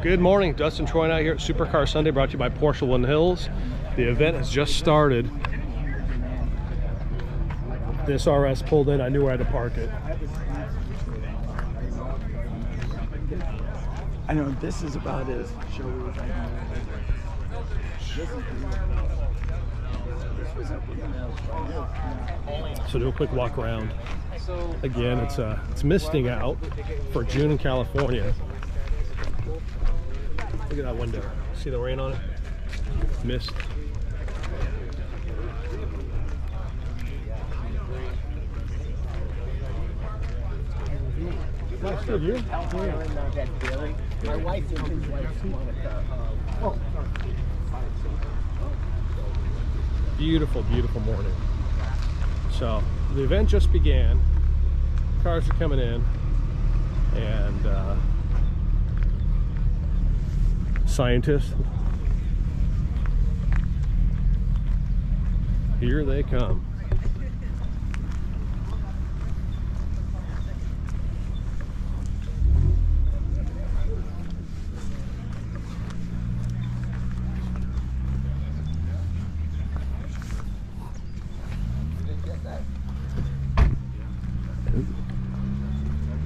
Good morning, Dustin Troy out here at Supercar Sunday, brought to you by Porsche Woodland Hills. The event has just started. This RS pulled in, I knew where I had to park it. I know this is about as showy as I can. So do a quick walk around. Again, it's misting out for June in California. Look at that window. See the rain on it? Mist. Nice to you. My wife and his wife Monica. Beautiful, beautiful morning. So the event just began. Cars are coming in, and scientists, here they come.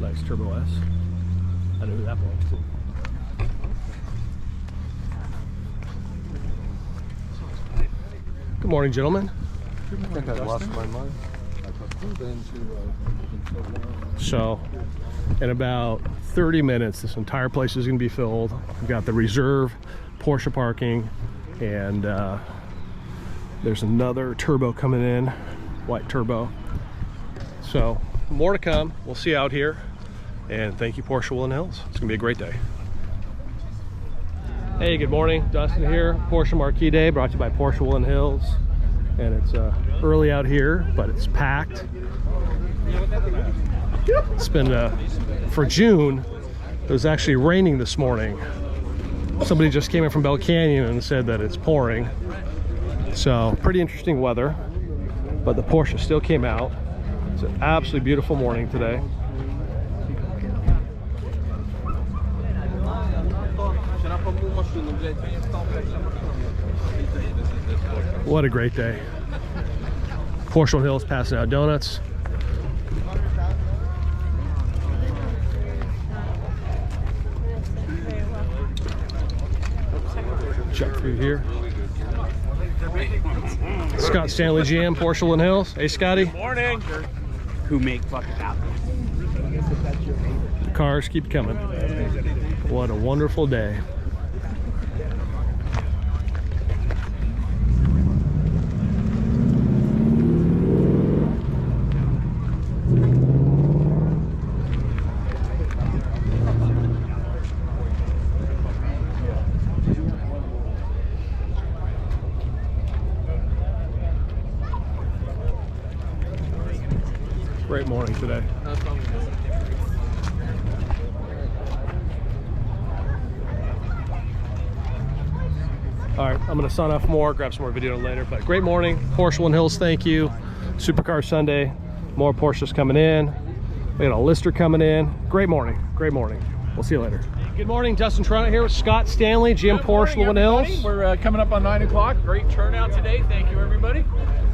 Nice Turbo S. I know who that belongs to. Good morning, gentlemen. I think I lost my mind. So, in about 30 minutes, this entire place is going to be filled. We've got the reserve Porsche parking, and there's another turbo coming in, white turbo. So, more to come. We'll see you out here. And thank you, Porsche Woodland Hills. It's gonna be a great day. Hey, good morning. Dustin here. Porsche Marque Day, brought to you by Porsche Woodland Hills. And it's early out here, but it's packed. It's been, for June, it was actually raining this morning. Somebody just came in from Bell Canyon and said that it's pouring. So, pretty interesting weather. But the Porsche still came out. It's an absolutely beautiful morning today. What a great day. Porsche Hills passing out donuts. Check through here. Scott Stanley GM, Porsche Woodland Hills. Hey, Scotty. Good morning. Who make fucking happen. Cars keep coming. What a wonderful day. Great morning today. All right, I'm gonna sign off more, grab some more video later, but great morning. Porsche Woodland Hills, thank you. Supercar Sunday, more Porsches coming in. We got a lister coming in. Great morning, great morning. We'll see you later. Good morning, Dustin Toronto here with Scott Stanley, GM Porsche Woodland Hills. We're coming up on 9 o'clock. Great turnout today. Thank you, everybody.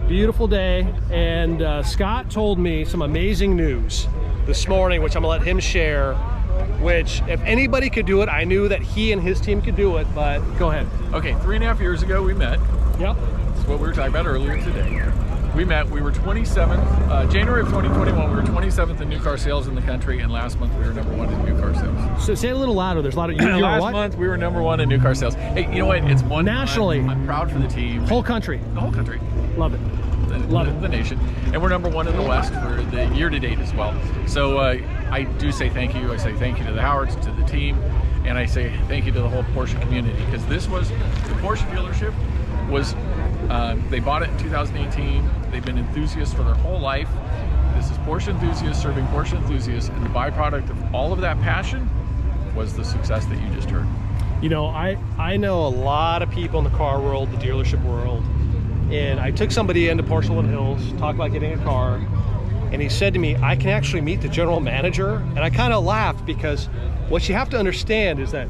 Beautiful day, and Scott told me some amazing news this morning, which I'm gonna let him share, which if anybody could do it, I knew that he and his team could do it, but go ahead. Okay, 3.5 years ago we met. Yep. That's what we were talking about earlier today. We met, we were 27th, January of 2021, we were 27th in new car sales in the country, and last month we were #1 in new car sales. So say it a little louder, there's a lot of, you're last what? month we were #1 in new car sales. Hey, you know what, it's one Nationally. I'm proud for the team. Whole country. The whole country. Love it. The nation, and we're #1 in the West for the year-to-date as well. So I do say thank you. I say thank you to the Howards, to the team, and I say thank you to the whole Porsche community, because this was the Porsche dealership was they bought it in 2018. They've been enthusiasts for their whole life. This is Porsche enthusiasts serving Porsche enthusiasts, and the byproduct of all of that passion was the success that you just heard. You know, I know a lot of people in the car world, the dealership world, and I took somebody into Porsche Woodland Hills, talked about getting a car, and he said to me, I can actually meet the general manager. And I kind of laughed, because what you have to understand is that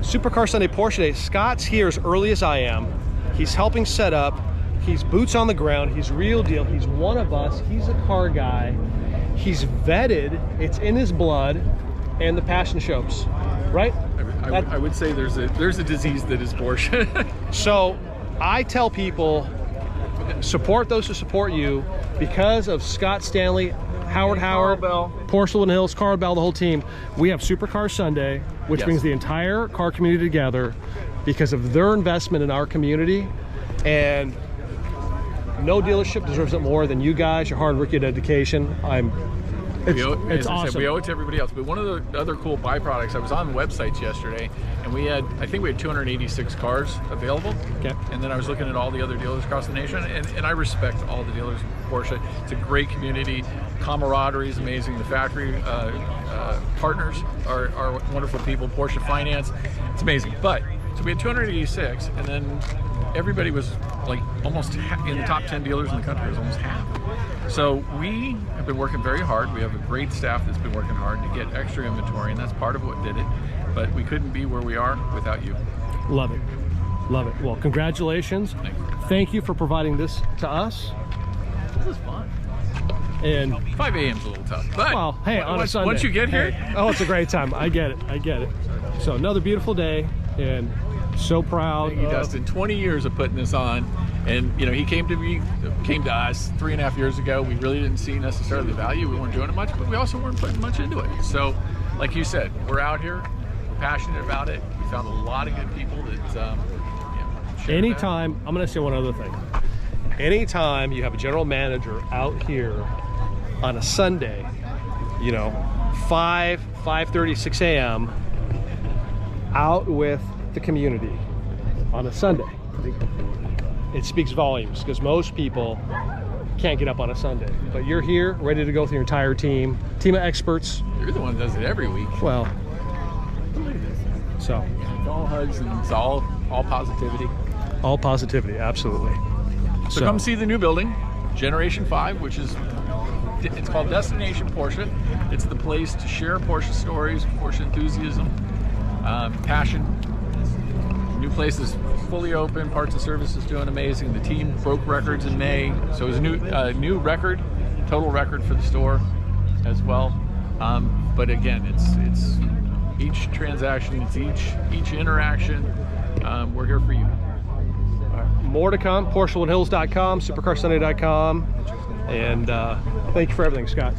Supercar Sunday Porsche Day. Scott's here as early as I am. He's helping set up. He's boots on the ground. He's real deal. He's one of us. He's a car guy. He's vetted. It's in his blood, and the passion shows, right? I would say there's a disease that is Porsche. So I tell people, support those who support you. Because of Scott Stanley, Howard, Porcelain Hills, Carl Bell, the whole team, we have Supercar Sunday, which Yes. brings the entire car community together because of their investment in our community. And no dealership deserves it more than you guys, your hard work, your dedication. It's As I awesome. said, we owe it to everybody else. But one of the other cool byproducts, I was on websites yesterday, and I think we had 286 cars available. Okay. And then I was looking at all the other dealers across the nation, and I respect all the dealers of Porsche. It's a great community. Camaraderie is amazing. The factory partners are wonderful people. Porsche Finance, it's amazing. But so we had 286, and then everybody was like almost in the top 10 dealers in the country. It was almost half. So we have been working very hard. We have a great staff that's been working hard to get extra inventory, and that's part of what did it. But we couldn't be where we are without you. Love it. Love it. Well, congratulations. Thank you. Thank you for providing this to us. This is fun. And 5 a.m. is a little tough, but well, hey, on a Sunday. once you get here, Hey, oh, it's a great time. I get it. I get it. So another beautiful day, and so proud. Thank you, Dustin. 20 years of putting this on, and he came to us 3.5 years ago. We really didn't see necessarily the value. We weren't doing it much, but we also weren't putting much into it. So, like you said, we're out here, passionate about it. We found a lot of good people that. Share Anytime, I'm going to say one other thing. Anytime you have a general manager out here on a Sunday, 5:30, 6 a.m. out with the community on a Sunday, it speaks volumes, because most people can't get up on a Sunday. But you're here, ready to go with your entire team of experts. that. You're the one that does it every week. Well, so It's all hugs and it's all positivity. all positivity, absolutely. So come see the new building, Generation 5, which is, it's called Destination Porsche. It's the place to share Porsche stories, Porsche enthusiasm, passion. New place is fully open. Parts and service is doing amazing. The team broke records in May, so it was a new record, total record for the store as well. But again, it's each transaction, it's each interaction. We're here for you. More to come, PorscheLandHills.com, SupercarSunday.com, and thank you for everything, Scott.